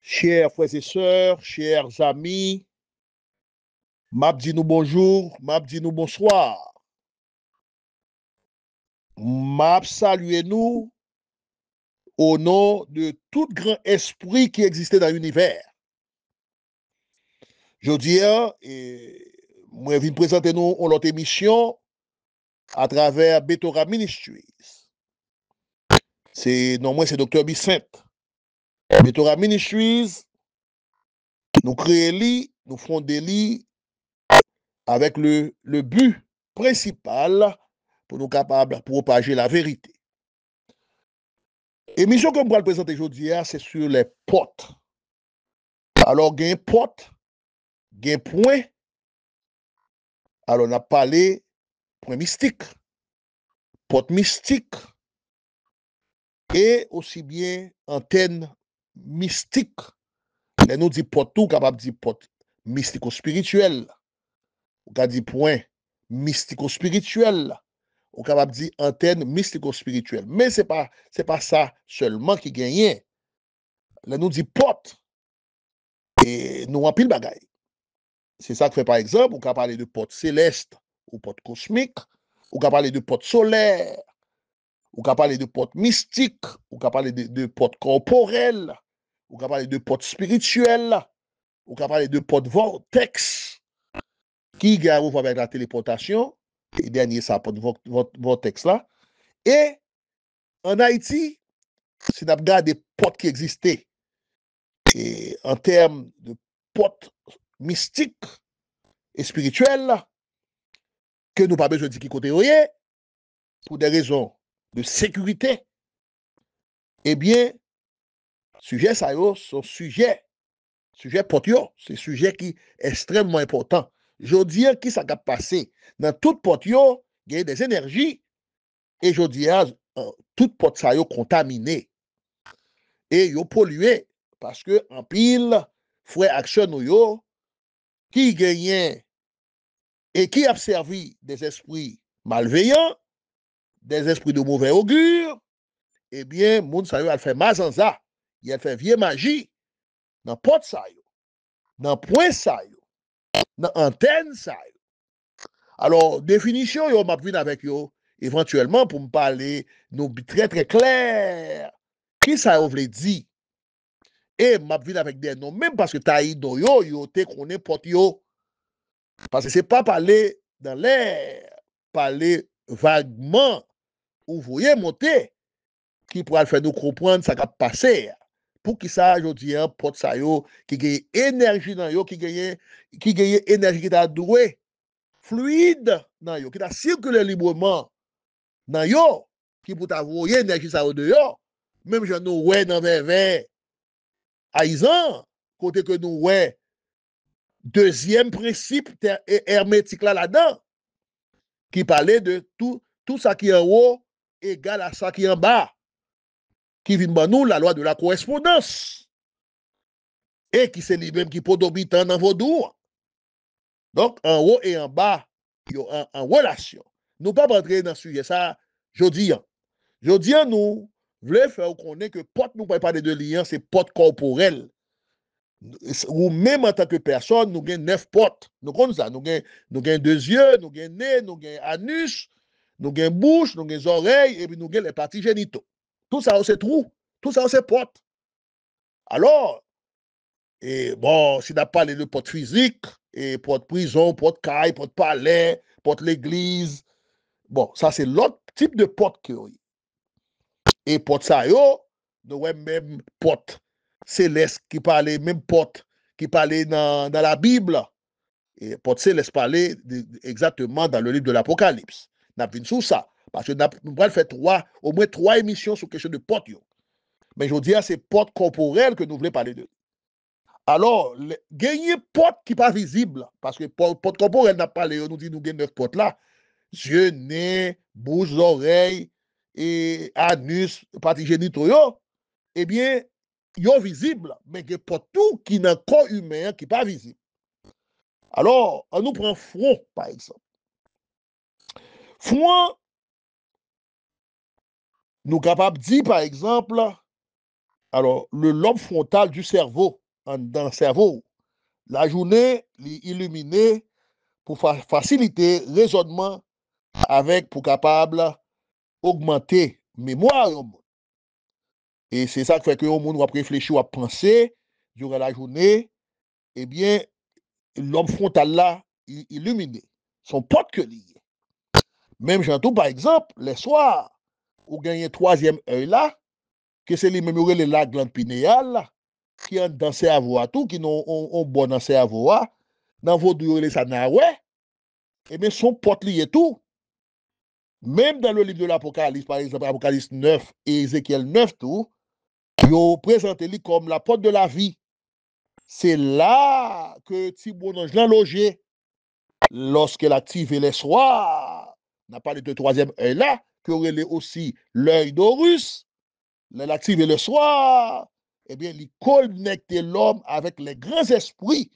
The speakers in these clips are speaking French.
Chers frères et sœurs, chers amis, m'a dit nous bonjour, m'a dit nous bonsoir. M'a salué nous au nom de tout grand esprit qui existait dans l'univers. Je dis, moi, je viens présenter nous en notre émission à travers Betora Ministries. Non, moi, c'est Dr. Bicent. Betora Ministries, nous créons, nous fondons des lits avec le but principal pour nous capables de propager la vérité. Émission que je vais présenter aujourd'hui, c'est sur les potes. Alors, il y a un pote, il y a un point. Alors, on a parlé point mystique, pote mystique, et aussi bien antenne mystique. Les nous dit pote tout, capable de dire pote mystico-spirituel. On peut dire point mystico-spirituel. On est capable de dire antenne mystico-spirituelle. Mais ce n'est pas ça seulement qui gagne. Là, nous dit pote. Et nous en pile bagaille. C'est ça que fait par exemple, on peut parler de pote céleste ou pote cosmique, on peut parler de pote solaire, on peut parler de pote mystique, on peut parler de pote corporel, on peut parler de pote spirituel, on peut parler de pote vortex, qui gagne avec la téléportation, et dernier ça, pote vortex là. Et en Haïti, si on regarde des potes qui existaient, et en termes de potes mystiques et spirituels, que nous pas besoin de dire qui côté pour des raisons de sécurité, eh bien, sujet ça son sujet potio, c'est sujet qui est extrêmement important. Je dis qui ça a passé dans toute potio, il y a des énergies et je dis toute pot ça yo contaminé et yo pollué parce que en pile frère action yo qui gagnait et qui a servi des esprits malveillants, des esprits de mauvais augure, eh bien, moun sa yo a fait mazanza, il a fait vieux magie dans pot sa yo, dans point sa yo, dans antenne sa yo. Alors, définition yo m'a vinn avec yo éventuellement pour me parler nous très très clair qui ça yo vle dit. Et m'a vinn avec des noms même parce que taïdo yo te connaît pot yo parce que c'est pas parler dans l'air, parler vaguement ou voyez monter qui pourra faire nous comprendre ça qui a passé. Pour qui ça, je dis, un pot ça yo, qui gagne énergie dans yo, qui gagne énergie qui t'a doué, fluide dans yo, qui t'a circulé librement dans yo, qui pour t'avoir énergie ça de yo, même je nous ouais dans vers Aïsan, côté que nous ouais, deuxième principe hermétique là-dedans, qui parlait de tout ça qui est en haut égal à ça qui est en bas. Qui vient nous la loi de la correspondance et qui c'est lui-même qui peut dominer dans vos doigts. Donc, en haut et en bas, il y a en relation. Nous ne pouvons pas rentrer dans ce sujet, ça, je dis. Nous voulons faire connaître que pote, nous ne pouvons pas parler de lien, c'est pote corporel. Ou même en tant que personne, nous avons 9 potes. Nous avons ça. Nous avons 2 yeux, nous avons nez, nous avons anus, nous avons bouche, nous avons oreilles, et puis nous avons les parties génitaux. Tout ça, c'est trou. Tout ça, c'est pote. Alors, et bon, si on a parlé de pote physique, et pote prison, pote caille, pote palais, pote l'église, bon, ça, c'est l'autre type de pote que oui. Et pote ça, yo, nous avons même pote céleste qui parlait, même pote qui parlait dans la Bible. Et pote céleste parlait exactement dans le livre de l'Apocalypse. Nous avons vu sur ça. Parce que nous avons fait au moins 3 émissions sur question de pote. Mais je dis, c'est pote corporel que nous voulons parler de. Alors, gagner pote qui n'est pas visible, parce que pote corporel n'a pas parlé, nous dit nous gagnons 9 potes là. Yeux, nez, bouche, oreille, et anus, partie génitaux, eh bien, yo visible, mais il y a pas tout qui n'a corps humain qui n'est pas visible. Alors, on nous prend front, par exemple. Front, nous sommes capables de dire, par exemple, Alors, le lobe frontal du cerveau, dans le cerveau, la journée illuminée pour faciliter le raisonnement avec, pour capable augmenter mémoire. Et c'est ça qui fait que le monde va réfléchir, va penser durant la journée, eh bien, l'homme frontal là, illuminé, son pote que lié. Même j'entends par exemple, les soirs, ou gagnez troisième œil là, que c'est les mêmes la glande pinéale, qui ont dans le cerveau à tout, qui ont bon dans le cerveau, dans vos deux ça n'a ouais, et bien son pote lié tout. Même dans le livre de l'Apocalypse, par exemple, Apocalypse 9 et Ézéchiel 9, tout, ils ont présenté comme la porte de la vie. C'est là que Thibaut Ange l'a logé. Lorsqu'elle active les soirs, on a parlé de troisième œil là, que aurait aussi l'œil d'Horus. Elle active le soir, eh bien, il connecte l'homme avec les grands esprits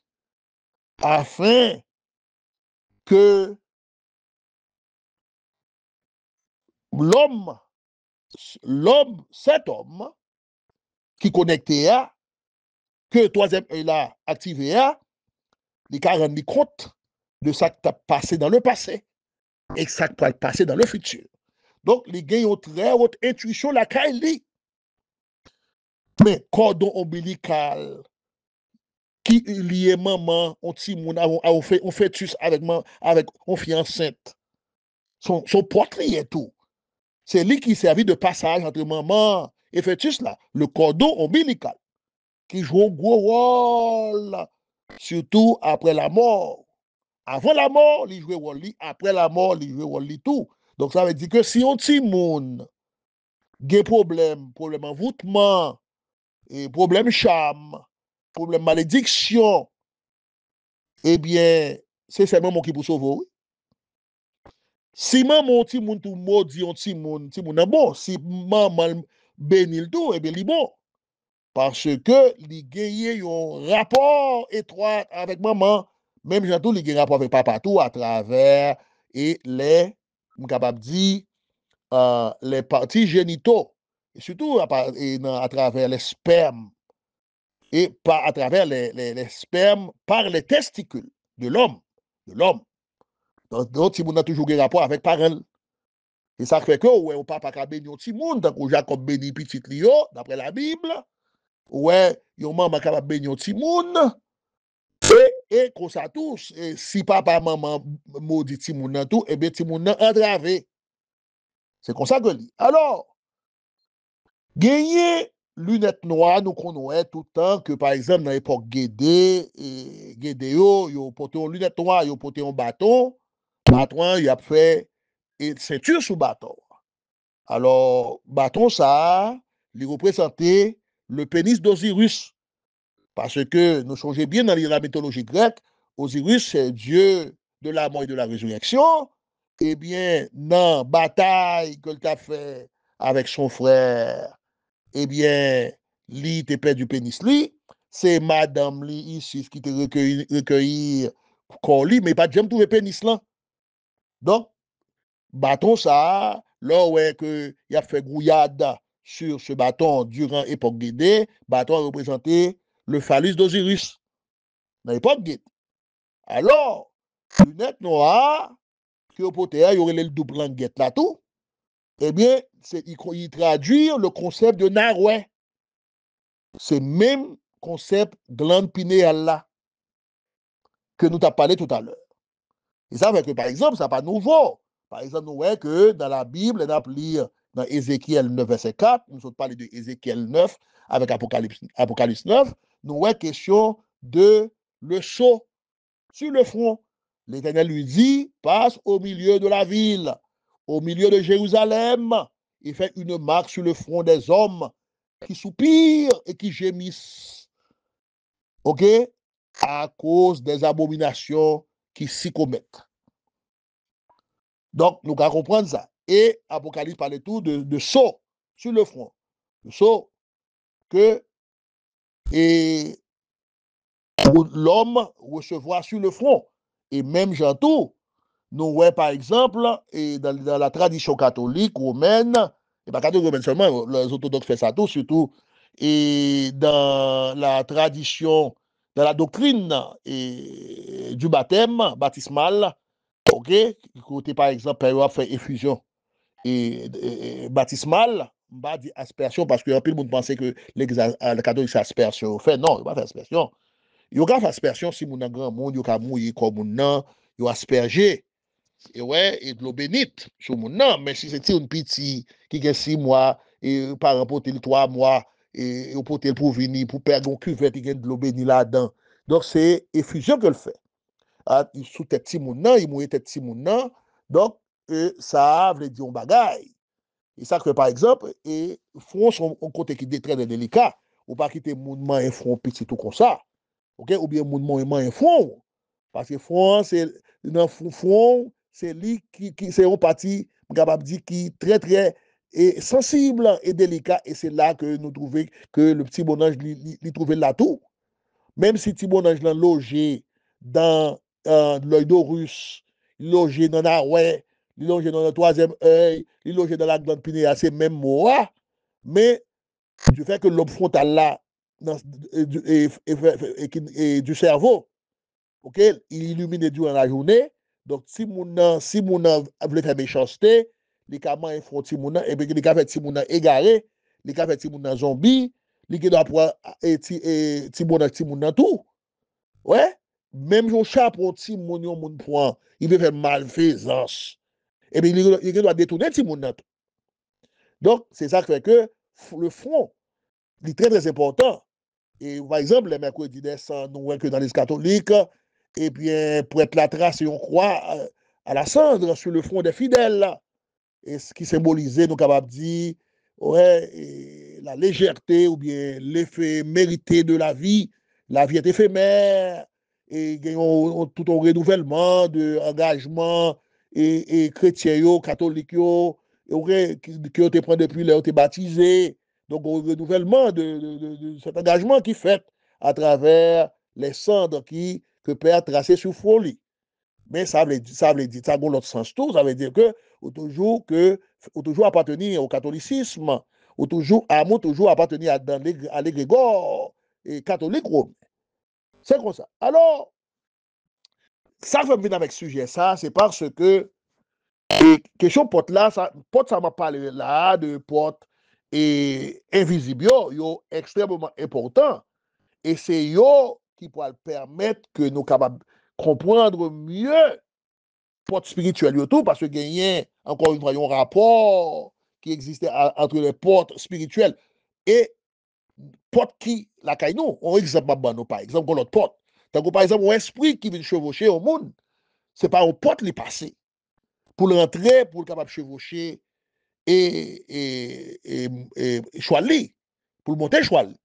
afin que l'homme, cet homme qui connecté à, que le troisième œil là activé à, il a rendu compte de ça qui a passé dans le passé et ça qui va passer dans le futur. Donc, les gars ont très haute intuition, la Kylie. Mais cordon ombilical, qui lié maman, on timoun, on fœtus avec on fille enceinte. Son portrait et tout. C'est lui qui servit de passage entre maman et fœtus là, le cordon ombilical, qui joue un gros rôle, surtout après la mort. Avant la mort, il jouait rôle, après la mort, il jouait rôle tout. Donc ça veut dire que si on timoun, des problème envoûtement, et problème charme, problème malédiction, eh bien, c'est seulement moi qui peut sauver. Oui. Si maman ti moun tout maudit on ti moun bon, si maman bénit le tout, eh bien, il est bon. Parce que il gagne un rapport étroit avec maman, même j'entends il gagne un rapport avec papa tout à travers et les, capable dire, les parties génitaux, et surtout à travers les spermes, et pas à travers les spermes par les testicules de l'homme. Donc, si on a toujours un rapport avec parents. Et ça fait que, ouais, on papa a béni un petit monde, donc Jacob béni petit Lio, d'après la Bible. Ouais, yon maman capable béni un petit monde. Et comme ça tous, et si papa maman maudit petit monde tout, et bien petit monde entravé. C'est comme ça que dit. Alors, gagner lunettes noires, nous connaissons tout le temps que, par exemple, dans l'époque Gédé, yo porté une lunette noire, yo porté un bâton, il a fait une ceinture sous bâton. Alors, bâton, ça, il représentait le pénis d'Osiris. Parce que nous songeons bien dans la mythologie grecque, Osiris, c'est Dieu de la mort et de la résurrection. Eh bien, dans la bataille qu'il a fait avec son frère, eh bien, lui, te perdu pénis, lui. C'est madame, lui, ici, qui te recueilli corps, lui, mais pas de jamais trouvé pénis, là. Donc, bâton, ça, là, ouais, que il a fait grouillade sur ce bâton durant l'époque Guédé, bâton a représenté le phallus d'Osiris, dans l'époque Guédé. Alors, lunettes noires, que au poté, il y aurait le double languette là, tout, eh bien, il traduit le concept de Naroué. C'est le même concept glande pinéale là que nous t'avons parlé tout à l'heure. Et ça fait que, par exemple, ça n'est pas nouveau. Par exemple, nous voyons que dans la Bible, on a lire dans Ézéchiel 9, verset 4, nous avons parlé de Ézéchiel 9 avec Apocalypse 9, nous voyons question de le sceau sur le front. L'Éternel lui dit, passe au milieu de la ville, au milieu de Jérusalem, et fait une marque sur le front des hommes qui soupirent et qui gémissent. OK? À cause des abominations qui s'y commettent. Donc, nous allons comprendre ça. Et Apocalypse parle tout de sceau sur le front. Le sceau que l'homme recevra sur le front. Et même j'entends, nous voyons par exemple, et dans la tradition catholique romaine, et pas catholique romaine seulement, les orthodoxes font ça tout, surtout et dans la tradition, dans la doctrine et du baptême baptismal, ok, côté par exemple, période fait effusion et baptismal, pas dit aspersion parce que un peu le monde pensait que l'église catholique c'est aspersion. Fait non, il va faire aspersion. Il y a aspersion si mon grand monde, il y a mouillé comme mon nom, il y a aspergé. Et ouais, et de l'eau bénite sur mon nom. Mais si c'était une petite qui a 6 mois, et par rapport à 3 mois, et au potel pour venir, pour perdre une cuvette, il y a de l'eau bénite là-dedans. Donc, c'est effusion que le fait. Ah, sous tête petit moun nan, il mouille tête petit moun nan. Donc, ça veut dire un bagaille. Et ça que, par exemple, et front son un côté qui est très délicat, ou pas quitter moun man un front petit tout comme ça. OK? Ou bien moun man un front. Parce que front, c'est dans front, c'est lui qui c'est un parti, capable dire qui très très et sensible et délicat. Et c'est là que nous trouvons que le petit bonange lui trouvait là tout. Même si petit bonange l'a logé dans l'œil d'Horus, logé dans la ouais, logé dans le troisième œil, logé dans la glande pinéale, c'est même moi. Mais du fait que le lobe frontal là, dans, et du cerveau, ok, il illumine durant la journée. Donc, si mon veut faire méchanceté, les camans font si mon et bien les cas fait si mon égaré, les cas fait si mon zombie, les qui doit pouvoir et si mon tout. Ouais, même si on chapeau si mon point, il veut faire malfaisance. Et bien il doit détourner si mon tout. Donc, c'est ça qui fait que le front, il est très très important. Et par exemple, les mercredis décembre, nous voyons que dans les catholiques, et bien, pour être la trace, on croit à la cendre sur le front des fidèles, là. Et ce qui symbolisait, nous capables de dire, ouais, la légèreté ou bien l'effet mérité de la vie est éphémère, et tout un renouvellement d'engagement et chrétien, catholique, qui ont été pris depuis leur été baptisé. Donc, un renouvellement de cet engagement qui fait à travers les cendres que Père a tracé sur folie. Mais ça veut dire, ça a l'autre sens tout, ça veut dire que, ou toujours appartenir au catholicisme, ou toujours appartenir à l'égrégore catholique romain. C'est comme ça. Alors, ça fait venir avec sujet, ça, c'est parce que, question porte là, ça m'a parlé là, de porte et invisible, yo extrêmement important. Et c'est yo qui pourra permettre que nous capables comprendre mieux porte spirituelle tout parce que gagner encore une fois un rapport qui existait entre les portes spirituelles et porte qui la caille nous on exemple par exemple l'autre porte par exemple un esprit qui vient chevaucher au monde c'est pas une porte les passer pour rentrer pour capable chevaucher et choisir pour monter choisir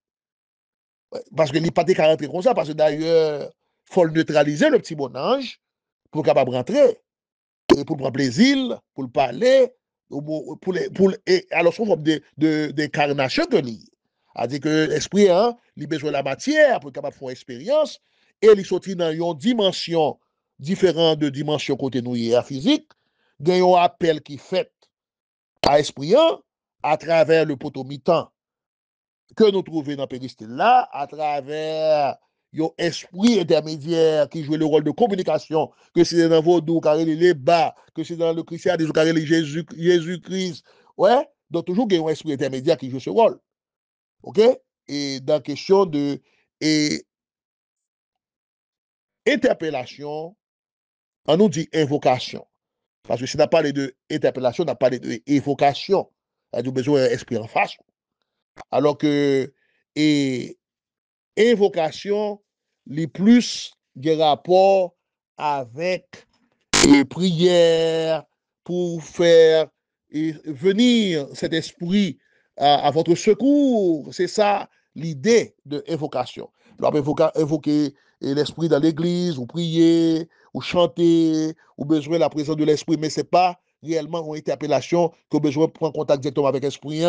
parce que il pas de rentrer comme ça parce que d'ailleurs faut le neutraliser le petit bon ange pour capable rentrer et pour prendre plaisir, pour le parler, et alors c'est une forme d'incarnation que l'il. C'est-à-dire que l'esprit, hein, il a besoin de la matière pour être capable de faire une expérience, et il sortit dans une dimension différente de dimension côté nous et physique, il y a un appel qui fait à l'esprit à travers le potomitan que nous trouvons dans le péristyle là, à travers un esprit intermédiaire qui joue le rôle de communication, que c'est dans Vaudou, carré les bas, que c'est dans le christianisme, carré les Jésus-Christ. Ouais, donc toujours il y a un esprit intermédiaire qui joue ce rôle. OK? Et dans la question de interpellation, on nous dit invocation. Parce que si on a parlé de interpellation, on a parlé de évocation. On a besoin d'un esprit en face. Alors que invocation, les plus des rapports avec les prières pour faire venir cet esprit à votre secours. C'est ça l'idée de invocation. Alors, invoquer l'esprit dans l'église, ou prier, ou chanter, ou besoin de la présence de l'esprit, mais ce n'est pas réellement une interpellation que vous besoin de prendre contact directement avec l'esprit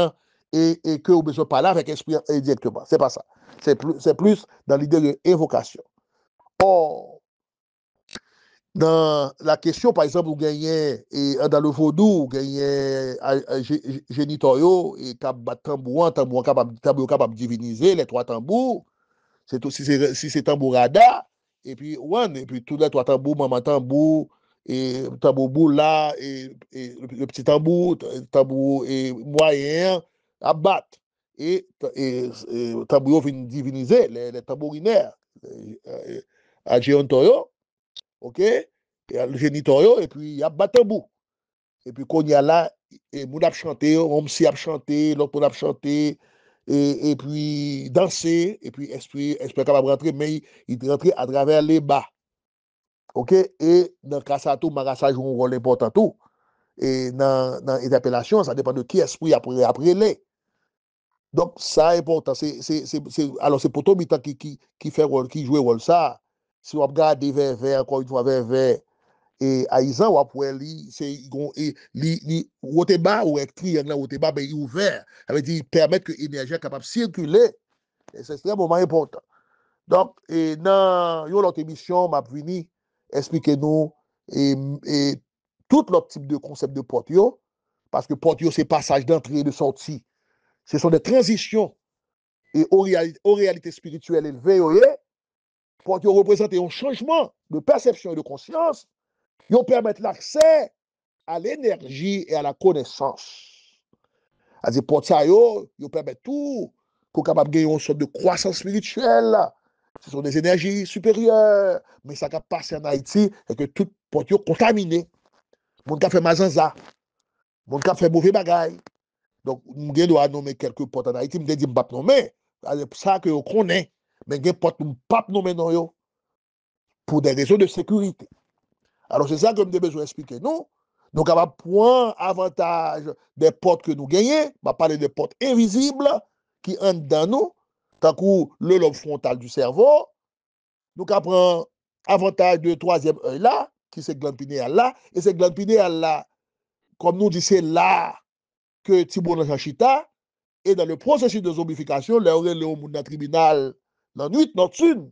et que vous besoin de parler avec l'esprit directement. Ce n'est pas ça. C'est plus dans l'idée de évocation. Or, dans la question, par exemple, vous gagnez, et dans le vaudou, vous gagnez génitorio, et tambourin capable de diviniser les trois tambours, c'est tout, si c'est tambourada, et puis, ouais, et puis tous les trois tambours, maman tambour, et tambour boula, et le petit tambour, tambour et moyen, à battre. Et tambour vient diviniser, les tambourinaires, à Géontoyo, ok? Et le génitorio, et puis il y a Batambou. Et puis quand il y a là, et moun a chanté, on s'y a chanté, l'autre a chanté, et puis danser, et puis esprit capable de rentrer, mais il rentre à travers les bas. Ok? Et dans le cas ça, tout, Marassa joue un rôle important tout. Et dans l'interpellation, ça dépend de qui esprit après les. Donc, ça est important. Alors, c'est pour tout le qui fait rôle, qui joue rôle ça. Si on regarde vers, encore une fois, vers, et Aïsan, ou après, c'est, wote bas, ou un triangle, wote bas, ben, il est ouvert. Ça veut dire, permettre que l'énergie est capable de circuler. Et c'est extrêmement important. Donc, dans une autre émission, m'a venu expliquer nous et tout l'autre type de concept de portio, parce que portio, c'est passage d'entrée et de sortie. Ce sont des transitions et aux réalités spirituelles élevées, portio représente un changement de perception et de conscience. Ils permettent l'accès à l'énergie et à la connaissance. C'est-à-dire, portio, ils permettent tout pour capable gagner une sorte de croissance spirituelle. Ce sont des énergies supérieures, mais ça qui passe en Haïti et que tout portio contaminé. Mon qui fait mazanza, mon qui fait mauvais bagaille. Donc, je dois nommer quelques portes en Haïti, je dis que je ne pas nommer. C'est ça que je connais. Mais je ne peux pas nommer pour des raisons de sécurité. Alors, c'est ça que je besoin d'expliquer. Nous, nous sommes capables de prendre avantage des portes que nous gagnons. On va parler des portes invisibles qui entrent dans nous, tant que le lobe frontal du cerveau. Nous prenons avantage de troisième œil là, qui c'est glande pinéale là. Et c'est glande pinéale là, comme nous disons, c'est là que Tibounan Chita. Et dans le processus de zombification, là, on est au monde tribunal, la nuit, nocturne.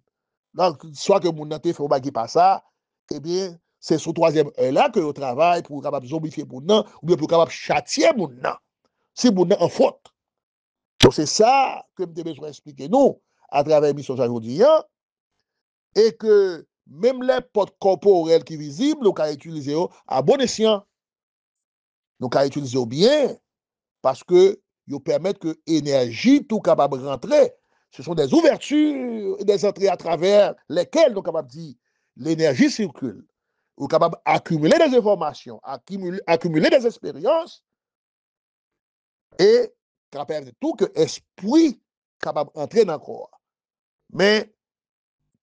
Donc, soit que mon nanté fait au qui pas ça, eh bien, c'est sur troisième heure là que je travaille pour capable zombifier mon nan, ou bien pour capable châtier mon nan. Si mon nan en faute. Donc, c'est ça que je besoin d'expliquer nous à travers l'émission aujourd'hui. Et que même les portes corporelles qui sont visibles, nous pouvons utiliser à bon escient. Nous pouvons utiliser bien parce que ils permettent que l'énergie tout capable de rentrer. Ce sont des ouvertures et des entrées à travers lesquelles nous sommes capables de dire l'énergie circule. Nous sommes capables d'accumuler des informations, accumuler des expériences et capable de tout que l'esprit capable d'entrer dans le corps. Mais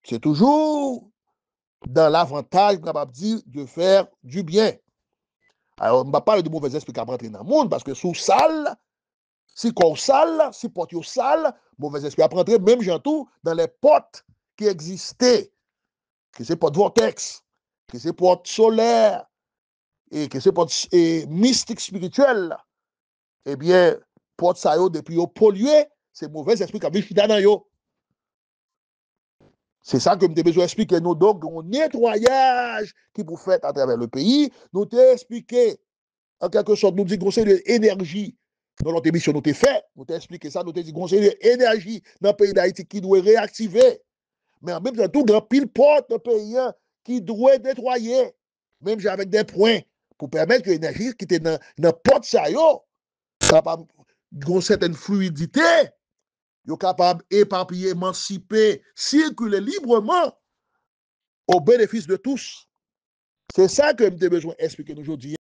c'est toujours dans l'avantage, capable de dire, de faire du bien. Alors, on ne va pas parler de mauvais esprit qui rentrer dans le monde parce que sous sale, si corps sale, si porte sale, mauvais esprit après entrer, même tout dans les portes qui existaient, que c'est porte vortex, que c'est porte solaire, et que c'est porte mystique spirituelle, eh bien, porte ça yo, depuis yo pollué, c'est mauvais esprit qui a vécu dans yo. C'est ça que je besoin d'expliquer nous, donc, un nettoyage qui vous fait à travers le pays, nous t'expliquer, en quelque sorte, nous dit conseil de énergie. Dans notre émission, nous t'ai fait, nous t'ai expliqué ça, nous t'ai dit conseil de énergie dans le pays d'Haïti qui doit réactiver. Mais en même temps, tout grand pile porte dans le pays qui doit nettoyer, même avec des points, pour permettre que l'énergie qui était dans le porte ça, capable de certaine fluidité, yo capable d'éparpiller, émanciper, circuler librement au bénéfice de tous. C'est ça que j'ai besoin d'expliquer aujourd'hui.